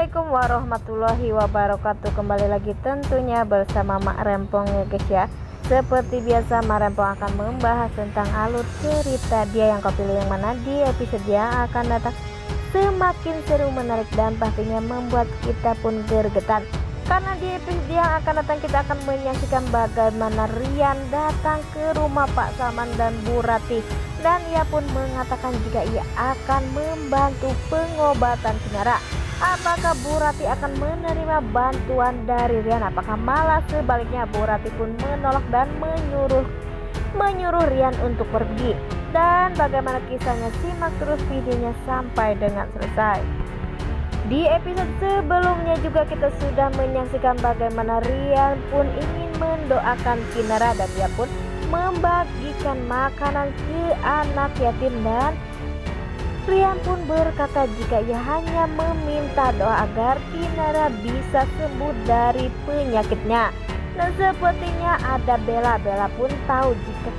Assalamualaikum warahmatullahi wabarakatuh. Kembali lagi tentunya bersama Mak Rempong ya guys ya. Seperti biasa Mak Rempong akan membahas tentang alur cerita dia yang kau pilih yang mana di episode yang akan datang. Semakin seru, menarik dan pastinya membuat kita pun gergetan. Karena di episode yang akan datang kita akan menyaksikan bagaimana Rian datang ke rumah Pak Salman dan Bu Ratih. Dan ia pun mengatakan jika ia akan membantu pengobatan Kinara. Apakah Bu Ratih akan menerima bantuan dari Rian? Apakah malah sebaliknya Bu Ratih pun menolak dan menyuruh Rian untuk pergi? Dan bagaimana kisahnya, simak terus videonya sampai dengan selesai. Di episode sebelumnya juga kita sudah menyaksikan bagaimana Rian pun ingin mendoakan Kinara dan dia pun membagikan makanan ke anak yatim, dan Rian pun berkata jika ia hanya meminta doa agar Kinara bisa sembuh dari penyakitnya. Dan sepertinya ada Bella pun tahu jika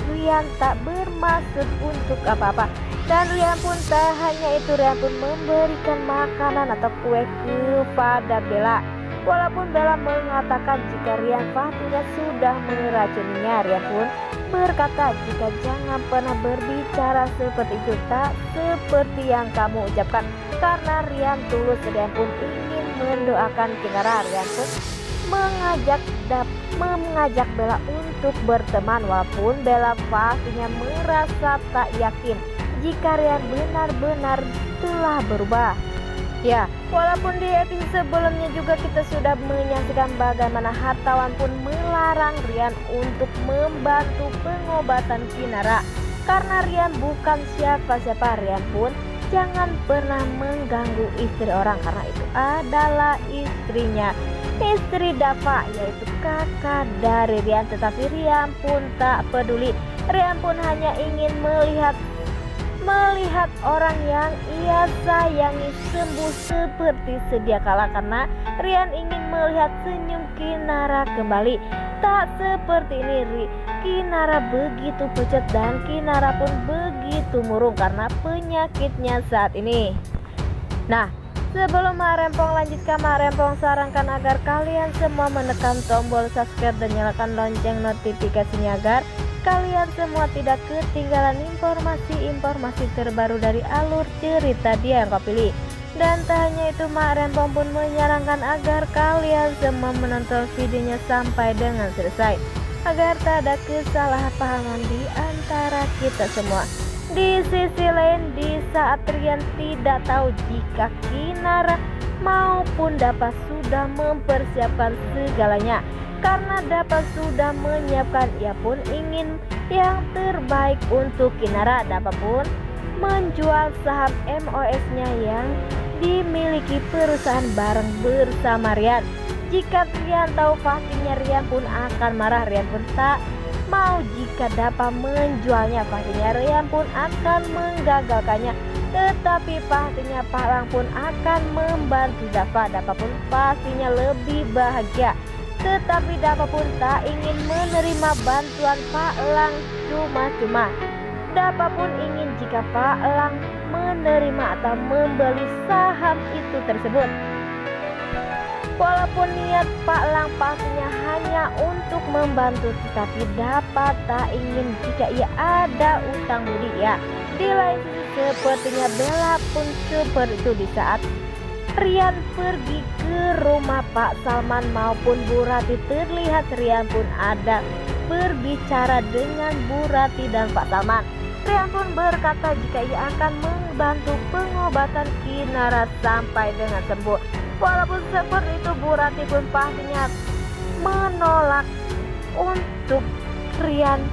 Rian tak bermaksud untuk apa-apa. Dan Rian pun tak hanya itu, Rian pun memberikan makanan atau kue kepada Bella. Walaupun Bella mengatakan jika Rian pastinya sudah meracuninya, Rian pun berkata jika jangan pernah berbicara seperti itu, tak seperti yang kamu ucapkan. Karena Rian tulus, Rian pun ingin mendoakan Kinara. Rian pun mengajak Bella untuk berteman, walaupun Bella pastinya merasa tak yakin jika Rian benar-benar telah berubah. Ya, walaupun di episode sebelumnya juga kita sudah menyaksikan bagaimana hartawan pun melarang Rian untuk membantu pengobatan Kinara. Karena Rian bukan siapa-siapa, Rian pun jangan pernah mengganggu istri orang karena itu adalah istrinya, istri Dava, yaitu kakak dari Rian. Tetapi Rian pun tak peduli. Rian pun hanya ingin melihat orang yang ia sayangi sembuh seperti sedia kala, karena Rian ingin melihat senyum Kinara kembali. Tak seperti ini, Kinara begitu pucat dan Kinara pun begitu murung karena penyakitnya saat ini. Nah, sebelum Mak Rempong lanjutkan, Mak Rempong sarankan agar kalian semua menekan tombol subscribe dan nyalakan lonceng notifikasinya agar kalian semua tidak ketinggalan informasi terbaru dari alur cerita dia yang kau pilih. Dan tak hanya itu, Mak Rempong pun menyarankan agar kalian semua menonton videonya sampai dengan selesai agar tak ada kesalahpahaman di antara kita semua. Di sisi lain, di saat Rian tidak tahu jika Kinara maupun Dava sudah mempersiapkan segalanya. Karena Dava sudah menyiapkan, ia pun ingin yang terbaik untuk Kinara. Dava pun menjual saham MOS-nya yang dimiliki perusahaan bareng bersama Rian. Jika Rian tahu pastinya Rian pun akan marah. Rian pun tak mau jika Dava menjualnya, pastinya Rian pun akan menggagalkannya. Tetapi pastinya Pak Lang pun akan membantu Dava. Dava pun pastinya lebih bahagia. Tetapi Dava pun tak ingin menerima bantuan Pak Lang cuma-cuma. Dava pun ingin jika Pak Lang menerima atau membeli saham itu tersebut. Walaupun niat Pak Lang pastinya hanya untuk membantu, tetapi Dava tak ingin jika ia ada utang budi ya. Di lain sisi sepertinya Bella pun seperti itu. Di saat Rian pergi ke rumah Pak Salman maupun Bu Ratih, terlihat Rian pun ada berbicara dengan Bu Ratih dan Pak Salman. Rian pun berkata jika ia akan membantu pengobatan Kinara sampai dengan sembuh. Walaupun seperti itu, Bu Ratih pun pastinya menolak untuk Rian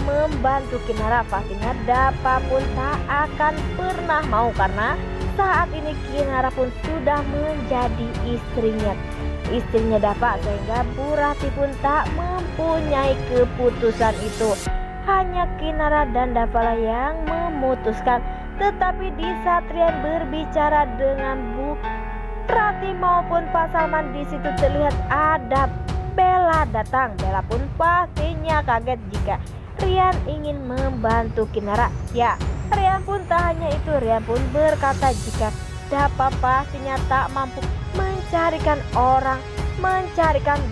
membantu Kinara. Pastinya Dava pun tak akan pernah mau karena saat ini Kinara pun sudah menjadi istrinya Dava, sehingga Bu Ratih pun tak mempunyai keputusan itu. Hanya Kinara dan Dava lah yang memutuskan. Tetapi di saat Rian berbicara dengan Bu Ratih maupun Pak Salman, di situ terlihat ada Bella datang. Bella pun pastinya kaget jika Rian ingin membantu Kinara. Ya, Rian pun tak hanya itu, Rian pun berkata jika Dapa pastinya tak mampu mencarikan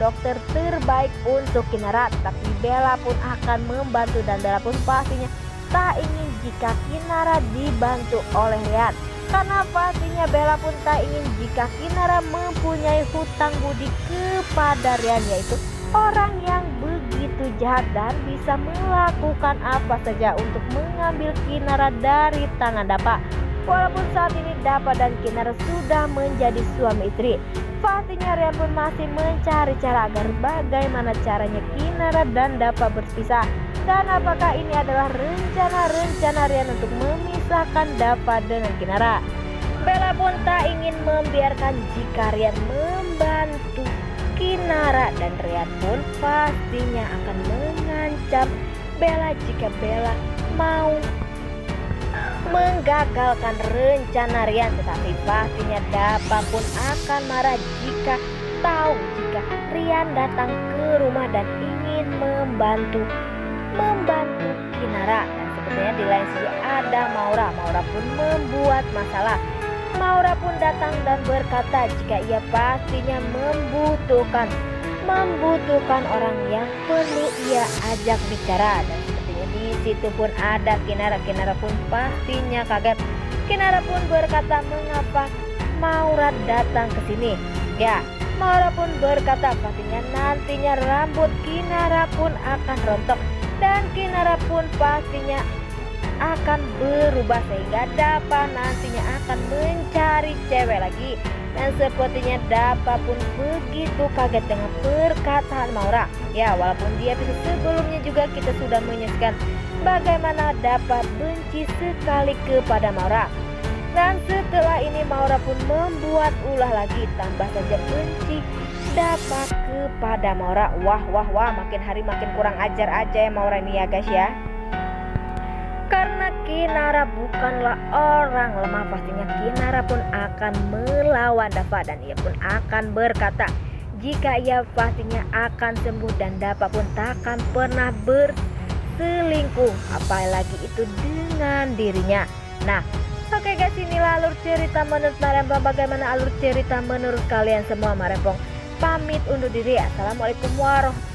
dokter terbaik untuk Kinara, tapi Bella pun akan membantu dan Bella pun pastinya tak ingin jika Kinara dibantu oleh Ryan. Karena pastinya Bella pun tak ingin jika Kinara mempunyai hutang budi kepada Ryan, yaitu orang yang begitu jahat dan bisa melakukan apa saja untuk mengambil Kinara dari tangan Dapa. Walaupun saat ini Dapa dan Kinara sudah menjadi suami istri, pastinya Ryan pun masih mencari cara agar bagaimana caranya Kinara dan Dapa berpisah. Dan apakah ini adalah rencana Ryan untuk memisahkan Dapa dengan Kinara? Bella pun tak ingin membiarkan jika Ryan membantu Kinara, dan Ryan pun pastinya akan mengancam Bella jika Bella mau menggagalkan rencana Ryan. Tetapi pastinya Dapa pun akan marah jika tahu jika Ryan datang ke rumah dan ingin membantu Kinara. Dan sepertinya di lain sisi ada Maura pun membuat masalah. Maura pun datang dan berkata jika ia pastinya membutuhkan orang yang perlu ia ajak bicara. Dan sepertinya di situ pun ada Kinara pun pastinya kaget. Kinara pun berkata mengapa Maura datang ke sini. Ya, Maura pun berkata pastinya nantinya rambut Kinara pun akan rontok dan Kinara pun pastinya akan berubah sehingga Dapa nantinya akan mencari cewek lagi. Dan sepertinya Dapa pun begitu kaget dengan perkataan Maura. Ya, walaupun di episode sebelumnya juga kita sudah menyaksikan bagaimana Dapa benci sekali kepada Maura. Dan setelah ini Maura pun membuat ulah lagi, tambah saja benci Dapa kepada Maura. Wah, makin hari makin kurang ajar aja ya Maura ini ya guys ya. Karena Kinara bukanlah orang lemah, pastinya Kinara pun akan melawan Dapa dan ia pun akan berkata jika ia pastinya akan sembuh dan Dapa pun takkan pernah berselingkuh apalagi itu dengan dirinya. Nah, oke guys, inilah alur cerita menurut Marempong. Bagaimana alur cerita menurut kalian semua? Marempong pamit undur diri. Assalamualaikum warahmatullahi wabarakatuh.